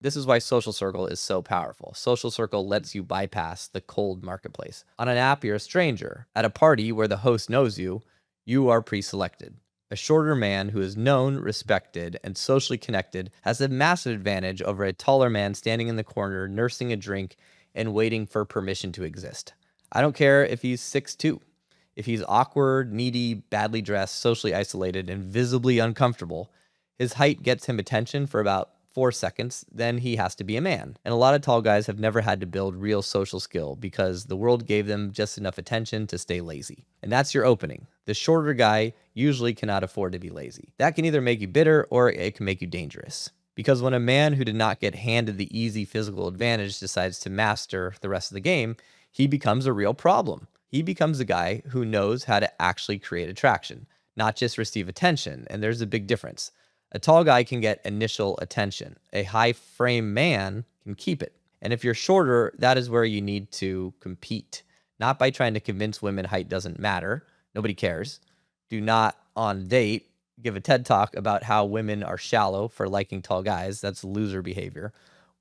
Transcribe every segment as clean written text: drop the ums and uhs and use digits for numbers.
This is why Social Circle is so powerful. Social Circle lets you bypass the cold marketplace. On an app, you're a stranger. At a party where the host knows you, you are pre-selected. A shorter man who is known, respected, and socially connected has a massive advantage over a taller man standing in the corner, nursing a drink and waiting for permission to exist. I don't care if he's 6'2". If he's awkward, needy, badly dressed, socially isolated, and visibly uncomfortable, his height gets him attention for about 4 seconds, then he has to be a man. And a lot of tall guys have never had to build real social skill because the world gave them just enough attention to stay lazy. And that's your opening. The shorter guy usually cannot afford to be lazy. That can either make you bitter or it can make you dangerous. Because when a man who did not get handed the easy physical advantage decides to master the rest of the game, he becomes a real problem. He becomes a guy who knows how to actually create attraction, not just receive attention. And there's a big difference. A tall guy can get initial attention. A high frame man can keep it. And if you're shorter, that is where you need to compete. Not by trying to convince women height doesn't matter. Nobody cares. Do not, on a date, give a TED talk about how women are shallow for liking tall guys. That's loser behavior.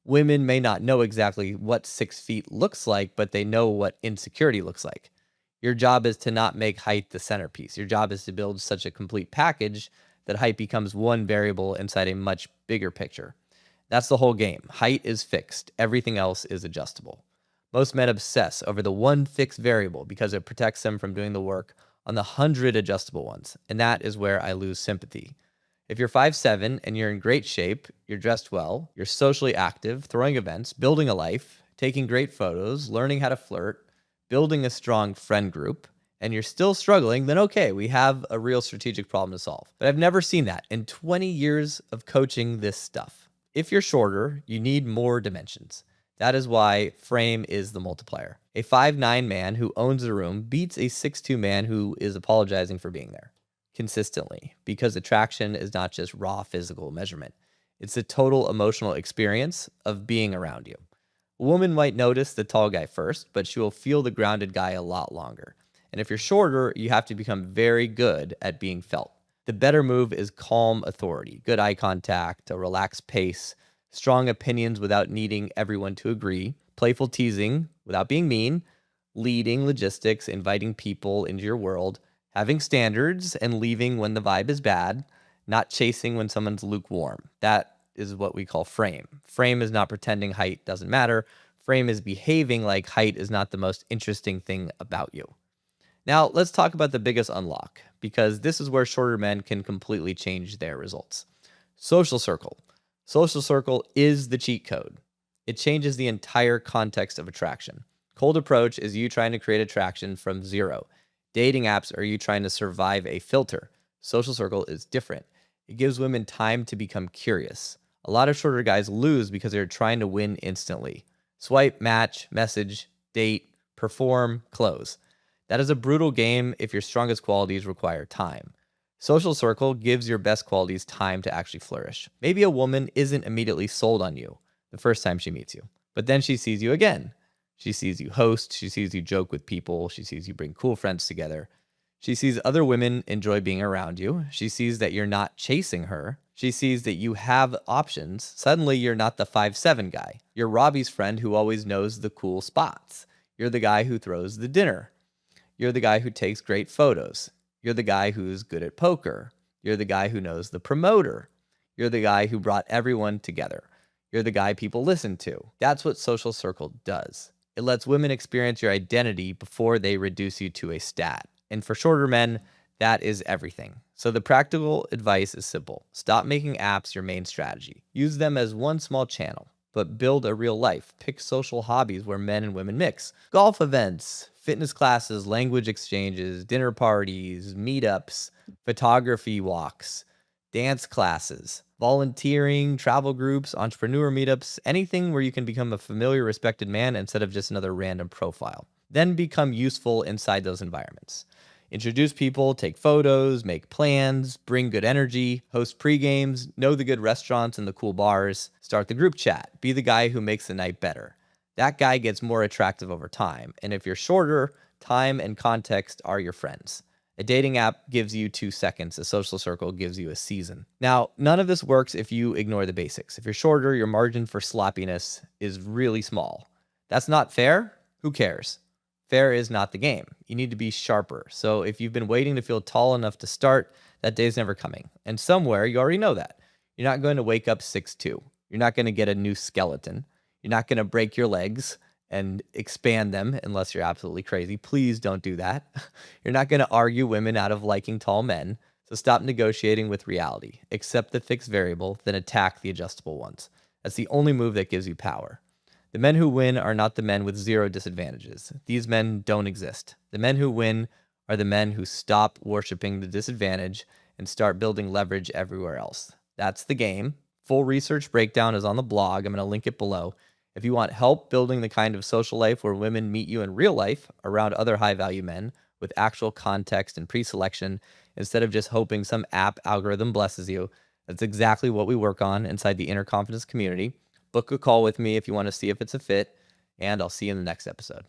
Women may not know exactly what 6 feet looks like, but they know what insecurity looks like. Your job is to not make height the centerpiece. Your job is to build such a complete package that height becomes one variable inside a much bigger picture. That's the whole game. Height is fixed. Everything else is adjustable. Most men obsess over the one fixed variable because it protects them from doing the work on the 100 adjustable ones. And that is where I lose sympathy. If you're 5'7" and you're in great shape, you're dressed well, you're socially active, throwing events, building a life, taking great photos, learning how to flirt, building a strong friend group, and you're still struggling, then okay, we have a real strategic problem to solve. But I've never seen that in 20 years of coaching this stuff. If you're shorter, you need more dimensions. That is why frame is the multiplier. A 5'9" man who owns a room beats a 6'2" man who is apologizing for being there consistently, because attraction is not just raw physical measurement. It's the total emotional experience of being around you. A woman might notice the tall guy first, but she will feel the grounded guy a lot longer. And if you're shorter, you have to become very good at being felt. The better move is calm authority, good eye contact, a relaxed pace, strong opinions without needing everyone to agree, playful teasing without being mean, leading logistics, inviting people into your world, having standards and leaving when the vibe is bad, not chasing when someone's lukewarm. That is what we call frame. Frame is not pretending height doesn't matter. Frame is behaving like height is not the most interesting thing about you. Now, let's talk about the biggest unlock, because this is where shorter men can completely change their results. Social circle. Social circle is the cheat code. It changes the entire context of attraction. Cold approach is you trying to create attraction from zero. Dating apps are you trying to survive a filter. Social circle is different. It gives women time to become curious. A lot of shorter guys lose because they're trying to win instantly. Swipe, match, message, date, perform, close. That is a brutal game if your strongest qualities require time. Social circle gives your best qualities time to actually flourish. Maybe a woman isn't immediately sold on you the first time she meets you, but then she sees you again. She sees you host, she sees you joke with people, she sees you bring cool friends together. She sees other women enjoy being around you. She sees that you're not chasing her. She sees that you have options. Suddenly, you're not the 5'7" guy. You're Robbie's friend who always knows the cool spots. You're the guy who throws the dinner. You're the guy who takes great photos. You're the guy who's good at poker. You're the guy who knows the promoter. You're the guy who brought everyone together. You're the guy people listen to. That's what social circle does. It lets women experience your identity before they reduce you to a stat. And for shorter men, that is everything. So the practical advice is simple. Stop making apps your main strategy. Use them as one small channel, but build a real life. Pick social hobbies where men and women mix. Golf events, fitness classes, language exchanges, dinner parties, meetups, photography walks, dance classes, volunteering, travel groups, entrepreneur meetups, anything where you can become a familiar, respected man instead of just another random profile. Then become useful inside those environments. Introduce people, take photos, make plans, bring good energy, host pre-games, know the good restaurants and the cool bars, start the group chat, be the guy who makes the night better. That guy gets more attractive over time. And if you're shorter, time and context are your friends. A dating app gives you 2 seconds. A social circle gives you a season. Now, none of this works if you ignore the basics. If you're shorter, your margin for sloppiness is really small. That's not fair. Who cares? Fair is not the game. You need to be sharper. So if you've been waiting to feel tall enough to start, that day's never coming. And somewhere you already know that. You're not going to wake up 6'2". You're not going to get a new skeleton. You're not going to break your legs and expand them unless you're absolutely crazy. Please don't do that. You're not going to argue women out of liking tall men. So stop negotiating with reality. Accept the fixed variable, then attack the adjustable ones. That's the only move that gives you power. The men who win are not the men with zero disadvantages. These men don't exist. The men who win are the men who stop worshiping the disadvantage and start building leverage everywhere else. That's the game. Full research breakdown is on the blog. I'm going to link it below. If you want help building the kind of social life where women meet you in real life around other high-value men with actual context and pre-selection instead of just hoping some app algorithm blesses you, that's exactly what we work on inside the Inner Confidence community. Book a call with me if you want to see if it's a fit, and I'll see you in the next episode.